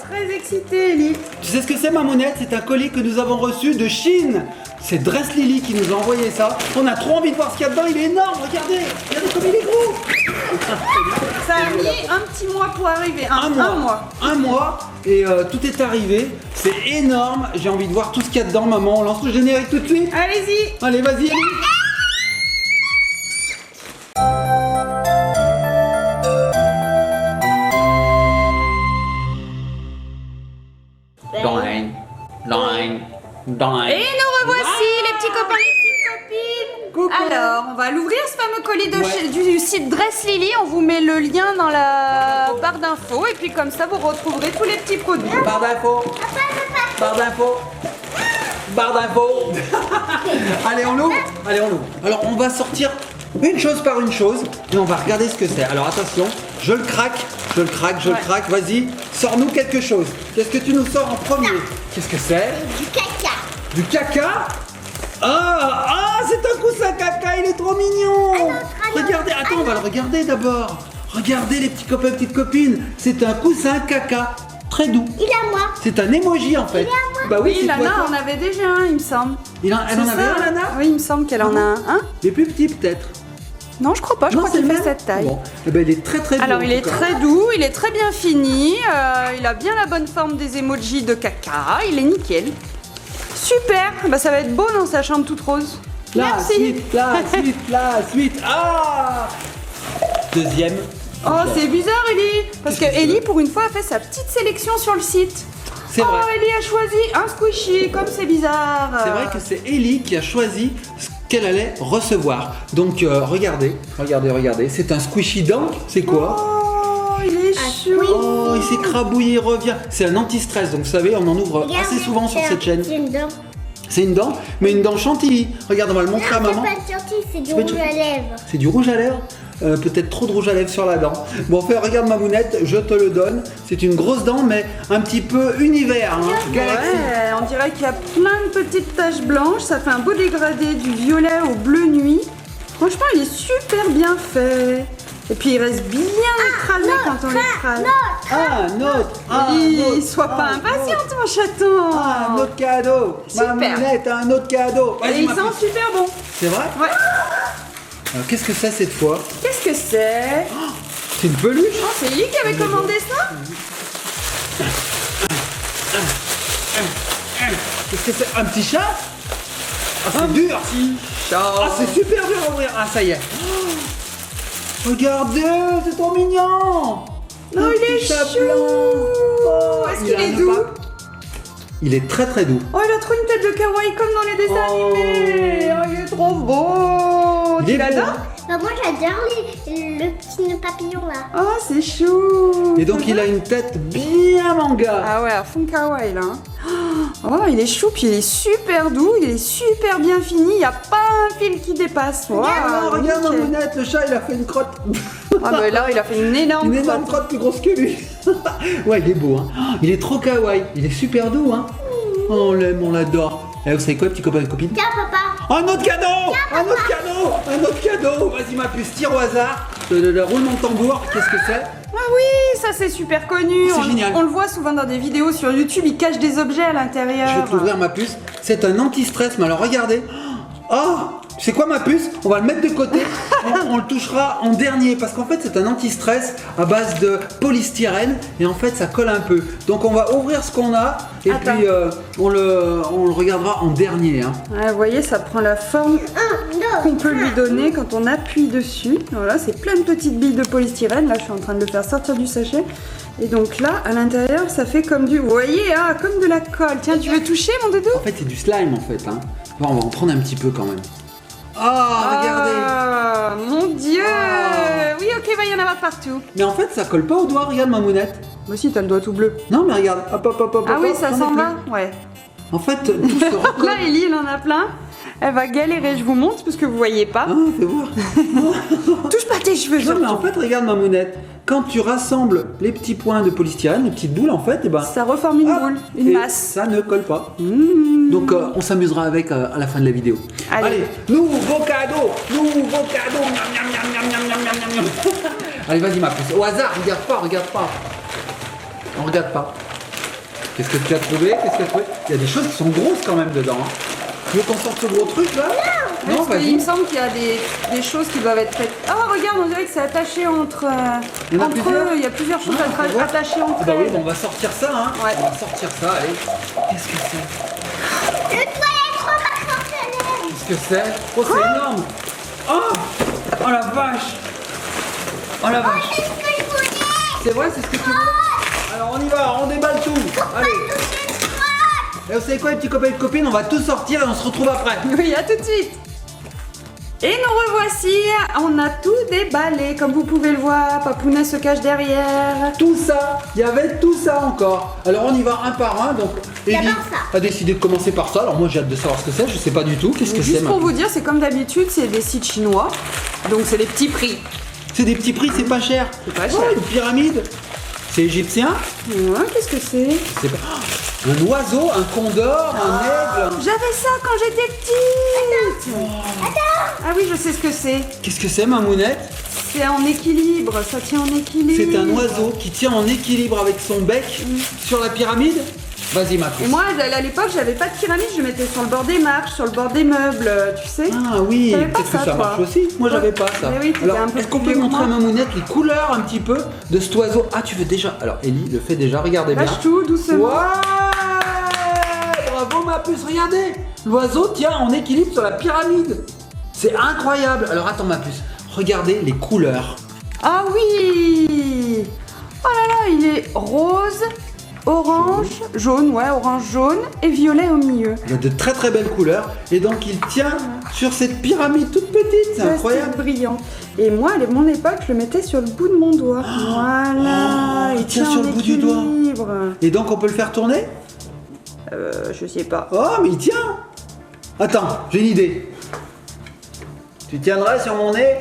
très excitée, Ellie. Tu sais ce que c'est, Mamounette? C'est un colis que nous avons reçu de Chine. C'est Dress Lily qui nous a envoyé ça. On a trop envie de voir ce qu'il y a dedans. Il est énorme, regardez. Regardez comme il est gros. Ça a mis un petit mois pour arriver. Un mois. Un mois. Et tout est arrivé. C'est énorme. J'ai envie de voir tout ce qu'il y a dedans, maman. On lance le générique tout de suite. Allez-y. Allez, vas-y, Ellie. Et nous revoici, les petits copains, les petites copines. Coucou. Alors, on va l'ouvrir ce fameux colis Ouais. du site Dress Lily. On vous met le lien dans la barre d'infos. Et puis comme ça, vous retrouverez tous les petits produits. Barre d'infos. Barre d'infos. Barre d'infos. Allez, on l'ouvre. Allez, on l'ouvre. Alors, on va sortir une chose par une chose et on va regarder ce que c'est. Alors, attention, je le craque. Je le craque. Vas-y, sors-nous quelque chose. Qu'est-ce que tu nous sors en premier? Qu'est-ce que c'est? Du caca. Du caca? Ah, c'est un coussin caca, il est trop mignon. Regardez, attends, on va le regarder d'abord. Regardez les petits copains, petites copines. C'est un coussin caca, très doux. Il est à moi. C'est un emoji en fait. Bah oui, Oui, c'est toi, Lana toi. en avait déjà un, il me semble. Elle en C'est avait ça un, Lana? Oui, il me semble qu'elle en a un. Hein? Il est plus petit peut-être. Non, je crois pas. Je Non, crois c'est qu'il le fait même. cette taille. Bon, eh ben, il est très très beau. Alors en il est tout cas. très doux, il est très bien fini, il a bien la bonne forme des emojis de caca, il est nickel. Super, bah ça va être beau dans sa chambre toute rose. La suite. Ah, deuxième. Oh c'est bizarre Ellie, parce que Qu'est-ce que c'est? Ellie pour une fois a fait sa petite sélection sur le site. C'est Oh vrai. Ellie a choisi un squishy, comme c'est bizarre. C'est vrai que c'est Ellie qui a choisi ce qu'elle allait recevoir. Donc regardez. C'est un squishy dunk. C'est quoi? Oh il est chou. Oh, il s'est crabouillé, il revient. C'est un anti-stress, donc vous savez, on en ouvre assez souvent sur cette chaîne. C'est une dent. C'est une dent, mais une dent chantilly. Regarde, on va le montrer à Non, c'est maman. pas de chantilly, c'est du pas rouge de- à lèvres. C'est du rouge à lèvres. Peut-être trop de rouge à lèvres sur la dent. Bon, regarde Mamounette, je te le donne. C'est une grosse dent, mais un petit peu univers. Hein. Galaxy. Ouais, on dirait qu'il y a plein de petites taches blanches, ça fait un beau dégradé du violet au bleu nuit. Franchement, il est super bien fait. Et puis il reste bien écrasé quand on l'écrase. Un autre. Ellie, sois pas impatiente mon chaton. Un autre cadeau. Super. Mamounette, un autre cadeau. Et Vas-y, il ma sent petite. super bon. C'est vrai? Ouais. Alors, qu'est-ce que c'est cette fois? Qu'est-ce que c'est? C'est une peluche? Oh, c'est Ellie qui avait commandé ça? Qu'est-ce que c'est? Un petit chat? Ah, c'est dur. Ah, c'est super dur à ouvrir. Ah, ça y est. Oh, regardez, c'est trop mignon. Non, Un il est petit chat chou. blanc. Oh, Est-ce il qu'il a est un doux? pape. Il est très très doux. Oh, il a trop une tête de kawaii comme dans les dessins Oh. animés. Oh, il est trop beau. Il Tu est beau. l'adores? Bah, moi j'adore le petit nœud papillon là. Oh, c'est chou. Et donc il a une tête bien manga. Ah ouais, à fond kawaii là. Oh, il est chou, puis il est super doux, il est super bien fini, il n'y a pas un fil qui dépasse. Wow, Regarde nickel. Mamounette, le chat il a fait une crotte. Ah bah là, il a fait une énorme Une énorme crotte. crotte plus grosse que lui. Ouais, il est beau, hein. Il est trop kawaii. Il est super doux, hein. Oh, on l'aime, on l'adore. Et vous savez quoi, petit copain et copine? Tiens papa. Un autre cadeau! Un autre cadeau! Un autre cadeau! Vas-y, ma puce, tire au hasard. Roulement de tambour. Qu'est-ce que c'est? Ah oui, ça c'est super connu. C'est génial. On le voit souvent dans des vidéos sur YouTube, il cache des objets à l'intérieur. Je vais te l'ouvrir, ma puce. C'est un anti-stress, mais alors regardez. Oh! Tu sais quoi, ma puce? On va le mettre de côté. On le touchera en dernier parce qu'en fait, c'est un anti-stress à base de polystyrène et en fait, ça colle un peu. Donc, on va ouvrir ce qu'on a et Attends. puis on le regardera en dernier. Hein. Ouais, vous voyez, ça prend la forme qu'on peut lui donner quand on appuie dessus. Voilà, c'est plein de petites billes de polystyrène. Là, je suis en train de le faire sortir du sachet. Et donc là, à l'intérieur, ça fait comme du... Vous voyez, ah, comme de la colle. Tiens, tu veux toucher, mon doudou? En fait, c'est du slime en fait. Hein. Bon, on va en prendre un petit peu quand même. Ah, regardez! Ah, mon Dieu! Ah. Oui, ok, va y en avoir partout. Mais en fait, ça colle pas au doigt. Regarde, ma mounette. Moi aussi, t'as le doigt tout bleu. Non, mais regarde. Hop, hop, hop, hop. Ah hop, oui, hop, ça j'en ai s'en plus. va? Ouais. En fait, tout se recolle. Là, Ellie, elle en a plein. Elle va galérer, je vous montre, parce que vous voyez pas. Ah, fais voir. Touche pas tes cheveux, Non, mais en surtout. fait, regarde ma mounette. Quand tu rassembles les petits points de polystyrène, les petites boules, en fait, et ben, Ça reforme une hop, boule, une et masse. ça ne colle pas. Mmh. Donc, on s'amusera avec à la fin de la vidéo. Allez. Nouveau cadeau. Nouveau cadeau. Miam, miam, miam, miam, miam, miam, miam, miam. Allez, vas-y, ma puce. Au hasard, regarde pas. On regarde pas. Qu'est-ce que tu as trouvé? Qu'est-ce que tu as trouvé? Il y a des choses qui sont grosses quand même dedans. Hein. Tu veux qu'on sorte ce gros truc là? Non, parce qu'il me semble qu'il y a des choses qui doivent être faites. Oh, regarde, on dirait que c'est attaché entre eux. Il y a plusieurs choses attachées entre eux. Bah oui, bon, on va sortir ça, hein. Ouais. On va sortir ça, allez. Qu'est-ce que c'est? Le toilette remarquable. Qu'est-ce que c'est? Oh, c'est énorme. Oh la vache. Oh la vache. C'est ce que je voulais. C'est vrai, c'est ce que tu veux? Alors on y va, on déballe tout. Allez. Et vous savez quoi, les petits copains et copines, on va tout sortir et on se retrouve après. Oui, à tout de suite. Et nous revoici, on a tout déballé, comme vous pouvez le voir, Papounet se cache derrière. Tout ça, il y avait tout ça encore. Alors on y va un par un, donc Ellie a décidé de commencer par ça. Alors moi j'ai hâte de savoir ce que c'est, je sais pas du tout. Qu'est-ce que c'est? Juste pour vous dire, c'est comme d'habitude, c'est des sites chinois, donc c'est des petits prix. C'est des petits prix, c'est pas cher. C'est pas cher. Oh, une pyramide. C'est égyptien? Ouais, qu'est-ce que c'est? C'est pas... un oiseau, un condor, un aigle. J'avais ça quand j'étais petite. Attends. Ah oui, je sais ce que c'est. Qu'est-ce que c'est, Mamounette? C'est en équilibre, ça tient en équilibre. C'est un oiseau qui tient en équilibre avec son bec sur la pyramide. Vas-y, ma Et puce. moi, à l'époque, j'avais pas de pyramide, je mettais sur le bord des marches, sur le bord des meubles, tu sais. Ah oui, T'avais pas peut-être que ça, ça toi? marche aussi. Moi, j'avais pas ça. Mais oui, t'étais Alors, un peu est-ce qu'on plus peut vieux que montrer à moi. Mamounette les couleurs un petit peu de cet oiseau? Ah, tu veux déjà? Alors, Ellie le fait déjà, regardez bien. Lâche tout, doucement. Ouais, bravo, ma puce, regardez. L'oiseau tient en équilibre sur la pyramide. C'est incroyable. Alors, attends, ma puce. Regardez les couleurs. Ah oui. Oh là là, il est rose, orange, jaune, ouais, orange, jaune et violet au milieu. Il y a de très très belles couleurs. Et donc, il tient sur cette pyramide toute petite. C'est incroyable. C'est brillant. Et moi, à mon époque, je le mettais sur le bout de mon doigt. Voilà. il tient sur en le bout du doigt. équilibre. Et donc, on peut le faire tourner? Je sais pas. Oh, mais il tient. Attends, j'ai une idée. Tu tiendrais sur mon nez?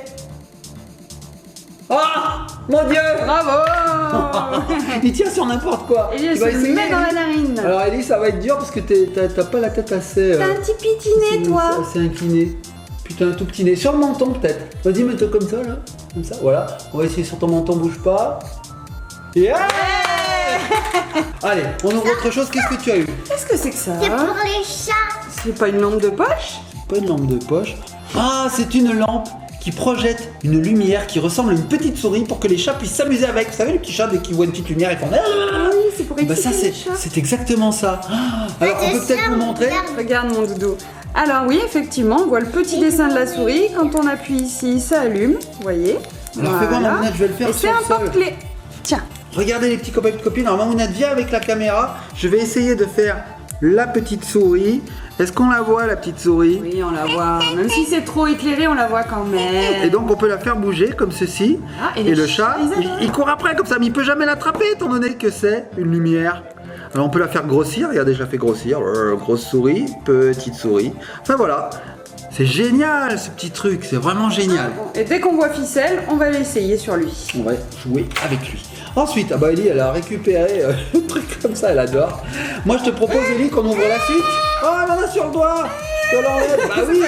Ah, mon Dieu. Bravo. Il tient sur n'importe quoi. Et je Tu vas se le essayer, mets dans la Ellie? narine. Alors Ellie, ça va être dur parce que t'as pas la tête assez... T'as un petit petit nez, toi. C'est incliné. Putain, un tout petit nez. Sur le menton peut-être. Vas-y, mets-toi comme ça là. Comme ça, voilà. On va essayer sur ton menton, bouge pas. Yeah. Allez, on ouvre autre chose. Qu'est-ce que tu as eu? Qu'est-ce que c'est que ça? C'est pour les chats. C'est pas une lampe de poche? Pas une lampe de poche. Ah, c'est une lampe qui projette une lumière qui ressemble à une petite souris pour que les chats puissent s'amuser avec. Vous savez, les petits chats, dès qu'ils voient une petite lumière, ils font... Ah oui, c'est pour Bah exciter ça, les chats. c'est exactement ça. Alors, on peut peut-être vous montrer. Regarde mon doudou. Alors oui, effectivement, on voit le petit dessin de la souris. Quand on appuie ici, ça allume. Vous voyez? Alors, fais voir, Mamounette, je vais le faire Et sur c'est un le sol. porte-clés. Tiens. Regardez les petits copains et copines. Alors, Mamounette, viens avec la caméra. Je vais essayer de faire la petite souris. Est-ce qu'on la voit, la petite souris? Oui, on la voit. Même si c'est trop éclairé, on la voit quand même. Et donc, on peut la faire bouger comme ceci. Ah, et et les le chats, chat, ils adorent. il court après comme ça, mais il peut jamais l'attraper étant donné que c'est une lumière. Alors, on peut la faire grossir. Regardez, je la fais grossir. Grosse souris, petite souris. Enfin, voilà. C'est génial, ce petit truc. C'est vraiment génial. Et dès qu'on voit ficelle, on va l'essayer sur lui. On va jouer avec lui. Ensuite, ah bah Ellie, elle a récupéré un truc comme ça, elle adore. Moi, je te propose, Ellie, qu'on ouvre la suite. Oh, elle en a sur le doigt. Je te l'enlève. Bah oui.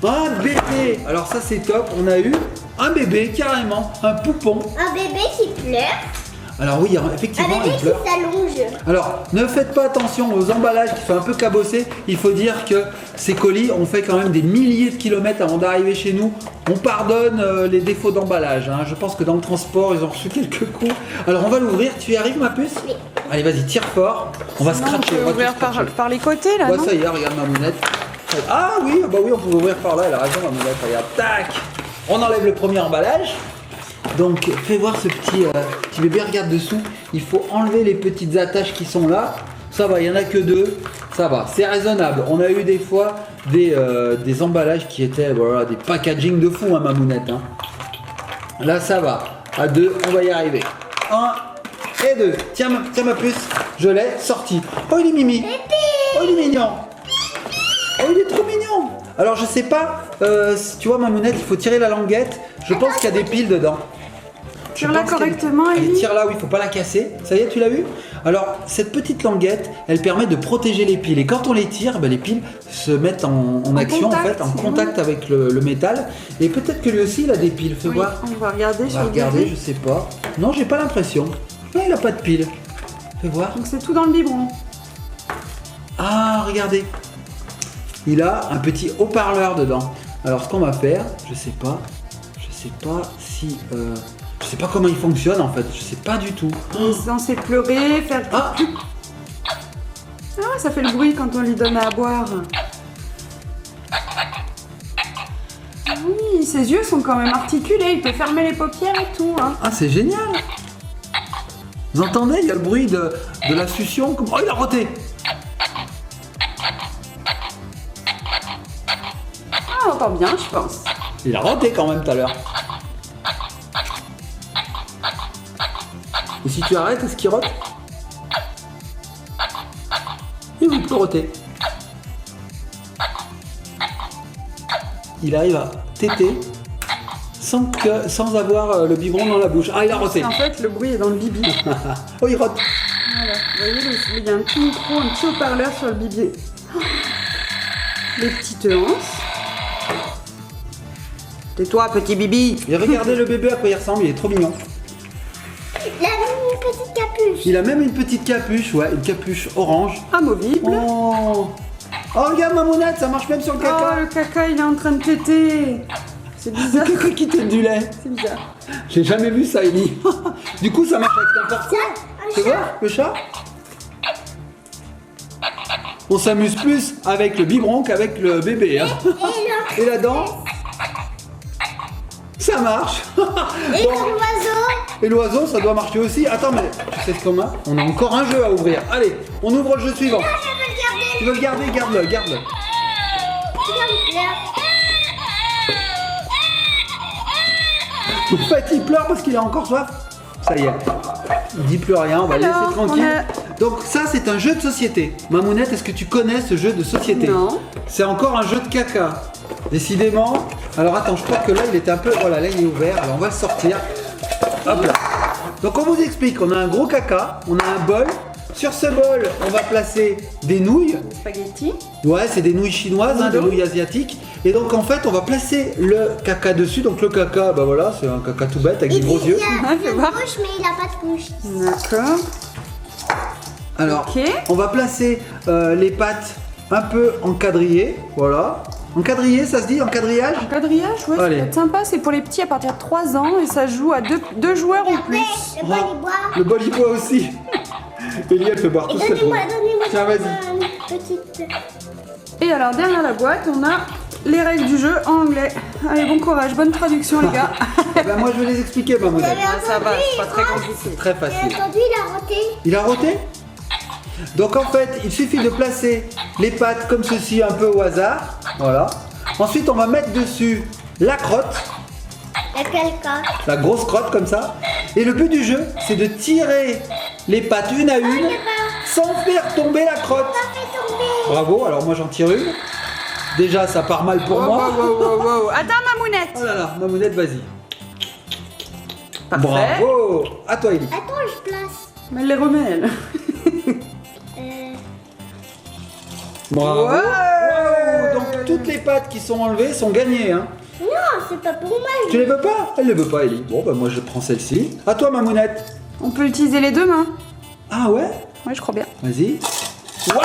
Un bébé. Alors ça, c'est top. On a eu un bébé, carrément. Un poupon. Un bébé qui pleure. Alors oui, Un effectivement, bébé il qui pleure. s'allonge. Alors, ne faites pas attention aux emballages qui sont un peu cabossés. Il faut dire que ces colis ont fait quand même des milliers de kilomètres avant d'arriver chez nous. On pardonne les défauts d'emballage. Hein. Je pense que dans le transport, ils ont reçu quelques coups. Alors, on va l'ouvrir. Tu y arrives, ma puce? Oui. Allez, vas-y, tire fort. On va Sinon, scratcher. on On peut va ouvrir tout scratcher. par les côtés, là, Ouais, non? ça y est, regarde ma mounette. Ah oui, bah oui, on peut ouvrir par là. Elle a raison, ma mounette. Regarde, tac. On enlève le premier emballage. Donc, fais voir ce petit bébé, regarde dessous. Il faut enlever les petites attaches qui sont là. Ça va, il n'y en a que 2. Ça va, c'est raisonnable. On a eu des fois des emballages qui étaient voilà, des packaging de fou, hein, Mamounette. Hein. Là, ça va. À 2, on va y arriver. 1 et 2. Tiens, ma puce, je l'ai sorti. Oh, il est mimi. Oh, il est mignon. Oh, il est trop mignon. Alors, je sais pas, si tu vois, Mamounette, il faut tirer la languette. Je pense qu'il y a des piles dedans. Tire-la correctement, Ellie. Ellie. Tire là, oui, il faut pas la casser. Ça y est, tu l'as vu? Alors, cette petite languette, elle permet de protéger les piles. Et quand on les tire, ben, les piles se mettent en action, contact, en fait, en contact avec le métal. Et peut-être que lui aussi, il a des piles. Fais Oui, voir. on va regarder On sur va le regarder, bébé. je sais pas. Non, j'ai pas l'impression. Non, il a pas de piles. Fais voir. Donc c'est tout dans le biberon. Ah, regardez. Il a un petit haut-parleur dedans. Alors ce qu'on va faire, je sais pas si... je sais pas comment il fonctionne en fait, je sais pas du tout. Il est censé pleurer, faire... Ah, Ah, ça fait le bruit quand on lui donne à boire. Oui, ses yeux sont quand même articulés, il peut fermer les paupières et tout. Hein. ah c'est génial. Vous entendez, il y a le bruit de la succion. Oh, il a roté. Ah, encore bien, je pense. Il a roté quand même tout à l'heure. Et si tu arrêtes, est-ce qu'il rote? Il veut plus roter. Il arrive à téter sans avoir le biberon dans la bouche. Ah, il a roté. En fait, le bruit est dans le bibi. Oh, il rote. Voilà, vous voyez, il y a un petit micro, un petit haut-parleur sur le bibi. Oh, les petites hanches. Tais-toi, petit bibi. Et regardez le bébé à quoi il ressemble, il est trop mignon. Il a une petite capuche. Il a même une petite capuche, ouais, une capuche orange. Amovible. Oh, oh regarde Mamounette, ça marche même sur le Oh, caca. le caca, il est en train de péter. C'est Le bizarre. caca qui tète du lait. C'est bizarre. J'ai jamais vu ça, Ellie. Du coup, ça marche avec n'importe quoi. Tu vois, le chat? On s'amuse plus avec le biberon qu'avec le bébé. Hein. Et la dent? Ça marche. Et Bon. l'oiseau. Et l'oiseau, ça doit marcher aussi. Attends, mais tu sais ce qu'on a? On a encore un jeu à ouvrir. Allez, on ouvre le jeu suivant. Je veux le garder. Tu veux le garder? Garde-le, garde-le. En fait, il pleure parce qu'il a encore soif. Ça y est. Il dit plus rien, on va le Alors, laisser tranquille. on Donc ça, c'est un jeu de société. Mamounette, est-ce que tu connais ce jeu de société? Non. C'est encore un jeu de caca. Décidément. Alors attends, je crois que là, il était un peu... Voilà, là, il est ouvert. Alors, on va le sortir. Hop là. Donc, on vous explique. On a un gros caca. On a un bol. Sur ce bol, on va placer des nouilles. Spaghetti. Ouais, c'est des nouilles chinoises, hein, des nouilles asiatiques. Et donc en fait, on va placer le caca dessus. Donc le caca, bah voilà, c'est un caca tout bête avec des gros yeux. Il a Ouais, fais une voir. bouche, mais il n'a pas de bouche. D'accord. Alors, Ok. on va placer les pattes un peu en quadrillé. Voilà. En quadrillé, ça se dit en quadrillage? Quadrillage, ouais, ça Allez. peut être sympa. C'est pour les petits à partir de 3 ans et ça joue à deux joueurs ou plus. Le bol, il boit. Le bol, il boit aussi. Elie, elle fait boire tout ce qu'elle trouve. Donnez-moi Tiens, vas-y. une petite... Et alors, derrière la boîte, on a les règles du jeu en anglais. Allez, bon courage, bonne traduction, les gars. Eh ben, moi, je vais les expliquer, Mamounette. Ah, ça va, c'est pas très compliqué. Très Et facile. aujourd'hui, il a roté. Il a roté? Donc en fait, il suffit de placer les pattes comme ceci un peu au hasard. Voilà. Ensuite, on va mettre dessus la crotte, Il y a quelqu'un. la grosse crotte comme ça. Et le but du jeu, c'est de tirer les pattes une à une sans faire tomber la crotte. Fait tomber. Bravo, alors moi j'en tire une. Déjà, ça part mal pour Wow, moi. wow, wow, wow, wow. Attends, Mamounette. Oh là là, Mamounette, vas-y. Parfait. Bravo. À toi, Ellie. Attends, je place. Mais elle les remet, elle. Bravo. Ouais. Wow. Donc toutes les pattes qui sont enlevées sont gagnées. Hein. Non, c'est pas pour moi. Tu les veux pas? Elle les veut pas, Ellie. Bon, bah moi je prends celle-ci. À toi, Mamounette. On peut utiliser les deux mains. Ah ouais? Ouais, je crois bien. Vas-y. Waouh!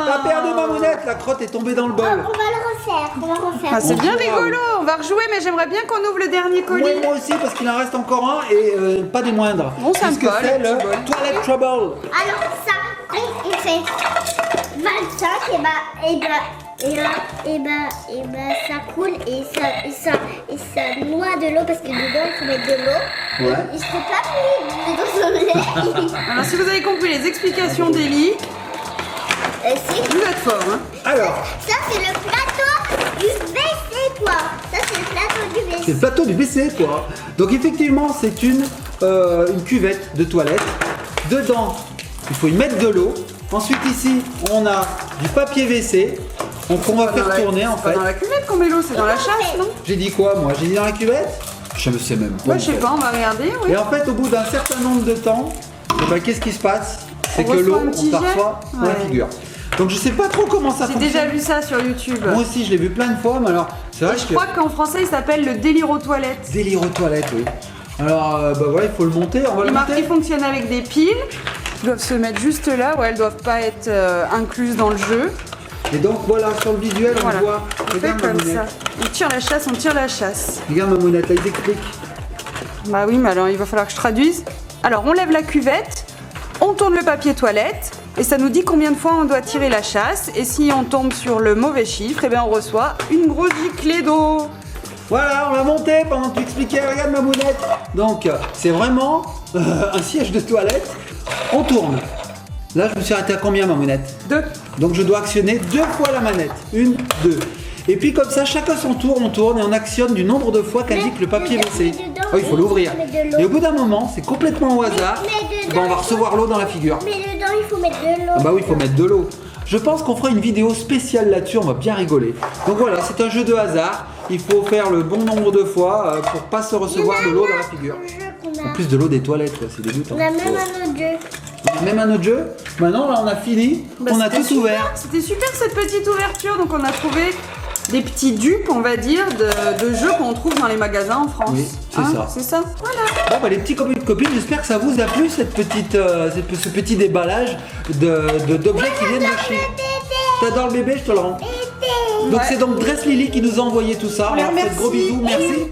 T'as perdu, Mamounette. La crotte est tombée dans le bol. On va le refaire. On va refaire. Ah, c'est Bon, bien wow. rigolo. On va rejouer, mais j'aimerais bien qu'on ouvre le dernier colis. Ouais, moi aussi, parce qu'il en reste encore un et pas des moindres. Bon, sympa, Puisque c'est le le petit bol. Toilet Trouble. Alors ça, on fait 25 et ça coule et ça noie de l'eau parce que dedans il faut mettre de l'eau. Ouais. Et je peux pas mettre dedans son lait. Alors, si vous avez compris les explications d'Ellie, vous êtes fort, hein. Alors, Ça c'est le plateau du WC quoi. Ça c'est le plateau du c'est WC. le plateau du WC, quoi. Donc, effectivement, c'est une cuvette de toilette. Dedans, il faut y mettre de l'eau. Ensuite, ici, on a du papier WC. Donc, on va faire tourner, en C'est pas fait. dans la cuvette qu'on met l'eau, c'est dans la chasse, non? J'ai dit quoi, moi? J'ai dit dans la cuvette? Je ne sais même pas. Ouais, je sais pas, on va regarder, oui. Et en fait, au bout d'un certain nombre de temps, eh ben, qu'est-ce qui se passe? C'est On que reçoit l'eau, un on petit jet. perçoit dans la Ouais. figure. Donc je sais pas trop comment ça J'ai fonctionne. déjà vu ça sur YouTube. Moi aussi, je l'ai vu plein de fois, mais alors c'est vrai Et je que crois qu'en français, il s'appelle le délire aux toilettes. délire aux toilettes, oui. Alors bah voilà, il faut le monter. On va Il le marque monter. qu'il fonctionne avec des piles doivent se mettre juste là. Ouais, elles doivent pas être incluses dans le jeu. Et donc voilà, sur le visuel, Voilà. on voit. On fait Regarde, comme Mamounette. ça. On tire la chasse, on tire la chasse. Regarde Mamounette, là ils expliquent. Bah oui, mais alors il va falloir que je traduise. Alors on lève la cuvette, on tourne le papier toilette et ça nous dit combien de fois on doit tirer la chasse. Et si on tombe sur le mauvais chiffre, eh bien on reçoit une grosse giclée d'eau. Voilà, on l'a monté pendant que tu expliquais, regarde Mamounette. Donc c'est vraiment un siège de toilette. On tourne. Là je me suis arrêté à combien Mamounette? 2. Donc je dois actionner 2 fois la manette. 1, 2. Et puis comme ça, chacun son tour, on tourne et on actionne du nombre de fois qu'indique le papier WC. Oh, il faut l'ouvrir. Et au bout d'un moment, c'est complètement au hasard. Ben, on va recevoir l'eau dans la figure. Mais dedans, il faut mettre de l'eau. Ah bah oui, il faut mettre de l'eau. Je pense qu'on fera une vidéo spéciale là-dessus, on va bien rigoler. Donc voilà, c'est un jeu de hasard. Il faut faire le bon nombre de fois pour pas se recevoir de l'eau dans la figure. En plus de l'eau des toilettes, quoi, c'est dégoûtant. On a même un autre jeu. On a même un autre jeu. Maintenant, là, on a fini. Bah, on a c'était tout super. ouvert. C'était super cette petite ouverture. Donc on a trouvé des petits dupes, on va dire, de jeux qu'on trouve dans les magasins en France. Oui, c'est ça. C'est ça. Voilà. Bon bah les petits copines, j'espère que ça vous a plu cette petite, ce petit déballage d'objets qui viennent de chez. T'adores le bébé, je te le rends. Donc Ouais. c'est donc Dress Lily qui nous a envoyé tout ça. On les Alors faites remercie. gros bisous, merci.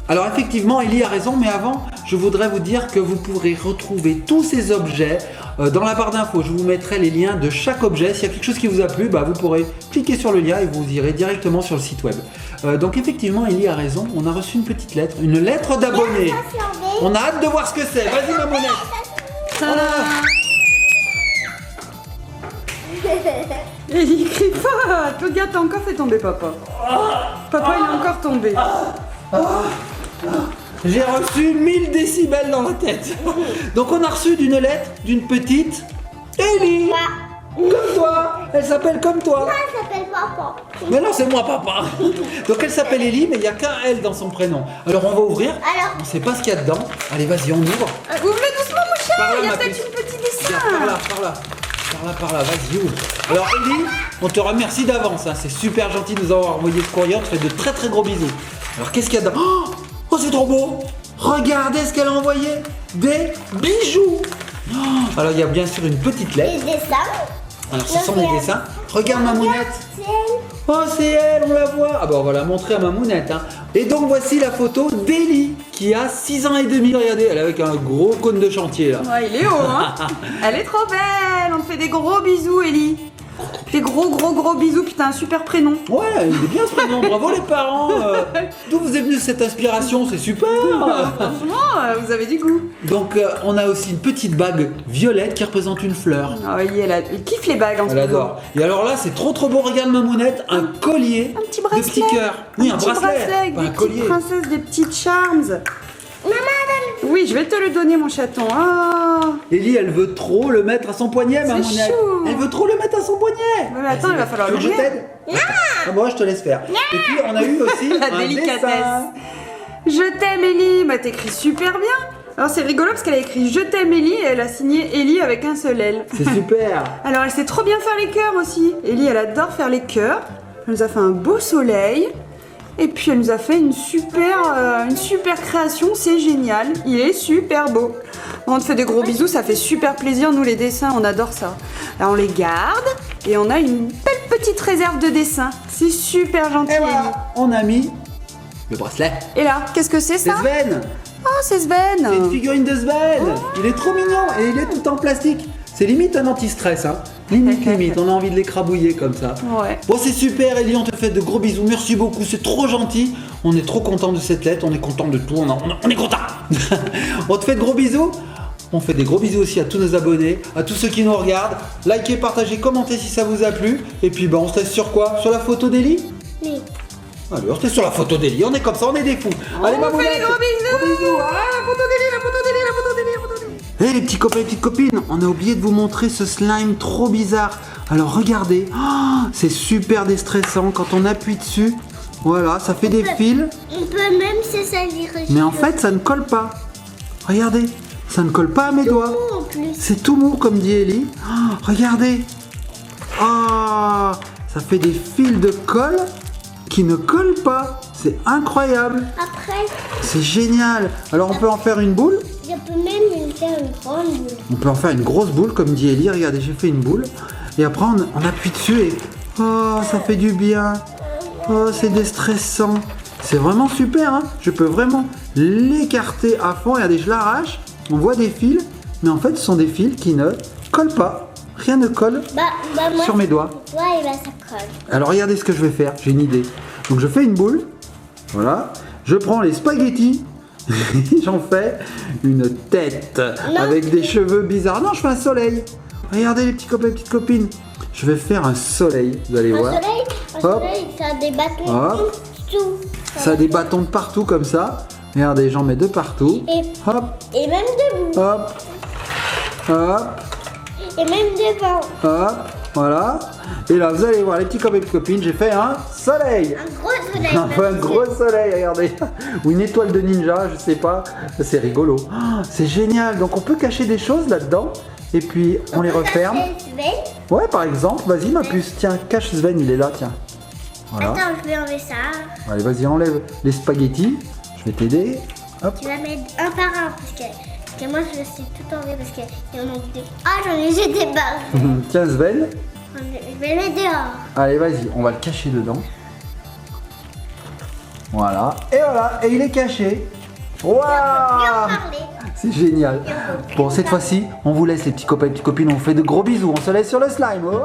Alors effectivement, Ellie a raison, mais avant, je voudrais vous dire que vous pourrez retrouver tous ces objets dans la barre d'infos. Je vous mettrai les liens de chaque objet. S'il y a quelque chose qui vous a plu, bah, vous pourrez cliquer sur le lien et vous irez directement sur le site web. Donc effectivement, Ellie a raison, on a reçu une petite lettre, une lettre d'abonné. On a hâte de voir ce que c'est. Vas-y Mamounette. Il crie pas. Regarde, t'as encore fait tomber papa. Papa, il est encore tombé. J'ai reçu 1000 décibels dans la tête. Donc on a reçu d'une lettre d'une petite Ellie. Comme toi. Elle s'appelle comme toi. Elle s'appelle Papa. Mais non, c'est moi papa. Donc elle s'appelle Ellie, mais il n'y a qu'un L dans son prénom. Alors on va ouvrir. Alors. On ne sait pas ce qu'il y a dedans. Allez, vas-y, on ouvre. Ouvre-le doucement, mon chat. Par là, Il y a ma peut-être puce. une petite dessin. Regarde, par là, vas-y, ouvre. Alors Ellie, on te remercie d'avance, hein. C'est super gentil de nous avoir envoyé ce courrier, on te fait de très très gros bisous. Alors qu'est-ce qu'il y a dedans? Oh, c'est trop beau. Regardez ce qu'elle a envoyé. Des bijoux. Oh, alors il y a bien sûr une petite Les lettre. dessins. Alors ce sont les dessins. Regarde Mamounette. C'est elle. Oh, c'est elle, on la voit. Ah bah on va la montrer à Mamounette, hein. Et donc voici la photo d'Ellie qui a 6 ans et demi. Regardez, elle est avec un gros cône de chantier là. Ouais, il est haut, hein. Elle est trop belle. On te fait des gros bisous, Ellie. Des gros bisous. Puis t'as un super prénom. Ouais, il est bien ce prénom, bravo les parents. D'où vous est venue cette inspiration, c'est super. Franchement, vous avez du goût. Donc on a aussi une petite bague violette qui représente une fleur. Ah oui, elle kiffe les bagues en ce Elle moment. adore. Et alors là, c'est trop beau, regarde Mamounette, un collier Un petit bracelet. de petits cœurs. Oui, un petit bracelet, avec pas des un collier. petites princesses, des petites charms. Maman, donne. Oui, je vais te le donner, mon chaton. Ah. Ellie, elle veut trop le mettre à son poignet, Mamounette. chou. Elle veut trop le mettre à son poignet. Ouais, mais attends, Vas-y, il va falloir tu veux que je l'ouvrir. t'aide. Ah, moi, je te laisse faire. Et puis, on a eu aussi La un délicatesse. dessin. Je t'aime, Ellie. Bah, t'écris super bien. Alors, c'est rigolo parce qu'elle a écrit Je t'aime, Ellie et elle a signé Ellie avec un seul L. C'est super. Alors, elle sait trop bien faire les cœurs aussi. Ellie, elle adore faire les cœurs. Elle nous a fait un beau soleil. Et puis, elle nous a fait une super création. C'est génial. Il est super beau. On te fait des gros bisous. Ça fait super plaisir. Nous, les dessins, on adore ça. Alors, on les garde. Et on a une belle petite réserve de dessins. C'est super gentil, Et Ellie. voilà, on a mis le bracelet. Et là, qu'est-ce que c'est C'est ça? Sven. Oh, c'est C'est une Sven. figurine de Sven. Il est trop mignon et il est tout en plastique. C'est limite un anti-stress, hein. Limite, on a envie de l'écrabouiller comme ça. Ouais. Bon, c'est super, Ellie, on te fait de gros bisous. Merci beaucoup, c'est trop gentil. On est trop content de cette lettre, on est content de tout, on est content. On te fait de gros bisous. On fait des gros bisous aussi à tous nos abonnés, à tous ceux qui nous regardent. Likez, partagez, commentez si ça vous a plu. Et puis, bah, on se laisse sur quoi? Sur la photo d'Ellie? Oui. Allez, on se laisse sur la photo d'Ellie. On est comme ça, on est des fous. Allez, On Mamounette. fait des gros bisous. Gros bisous. Ah, la photo d'Ellie, la photo d'Ellie, la photo d'Ellie, la photo d'Ellie. Hé les petits copains et petites copines, on a oublié de vous montrer ce slime trop bizarre. Alors regardez, oh, c'est super déstressant quand on appuie dessus. Voilà, ça fait des fils, On peut même se salir. mais en fait ça ne colle pas. Regardez, ça ne colle pas à mes doigts. En plus. C'est tout mou comme dit Ellie. Oh, regardez. Oh, ça fait des fils de colle qui ne collent pas. C'est incroyable. Après, C'est génial. Alors on peut en faire une boule. il ça peut même faire une grande boule. On peut en faire une grosse boule, comme dit Ellie. Regardez, j'ai fait une boule. Et après, on appuie dessus et... Oh, ça fait du bien. Oh, c'est déstressant. C'est vraiment super, hein. Je peux vraiment l'écarter à fond. Regardez, je l'arrache. On voit des fils. Mais en fait, ce sont des fils qui ne collent pas. Rien ne colle Moi, sur mes doigts. Ouais, et bah ça colle. Alors, regardez ce que je vais faire. J'ai une idée. Donc, je fais une boule. Voilà. Je prends les spaghettis. J'en fais une tête avec des cheveux bizarres. Non, je fais un soleil. Regardez les petits copains et petites copines. Je vais faire un soleil, vous allez voir. Un soleil, ça a des bâtons partout. Ça a des bâtons de partout comme ça. Regardez, j'en mets de partout. Hop, Et même debout. hop, hop, Et même devant. hop. Voilà. Et là, vous allez voir les petits copains et petites copines. J'ai fait un soleil. Un gros soleil. Un gros soleil, regardez. Ou une étoile de ninja, je sais pas. C'est rigolo. Oh, c'est génial. Donc on peut cacher des choses là-dedans. Et puis on les referme. Ouais, par exemple. Vas-y, ma puce. Tiens, cache Sven, il est là, tiens. Voilà. Attends, je vais enlever ça. Allez, vas-y, enlève les spaghettis. Je vais t'aider. Hop. Tu vas mettre un par un parce que moi je sais tout enlever parce qu'il y en a deux. Ah, j'en ai jeté pas. Tiens, Sven. Je vais le mettre dehors. Allez, vas-y, on va le cacher dedans. Voilà. Et voilà, et il est caché. Waouh! C'est génial. Bon, cette fois-ci, on vous laisse les petits copains et petites copines. On vous fait de gros bisous. On se laisse sur le slime. Oh.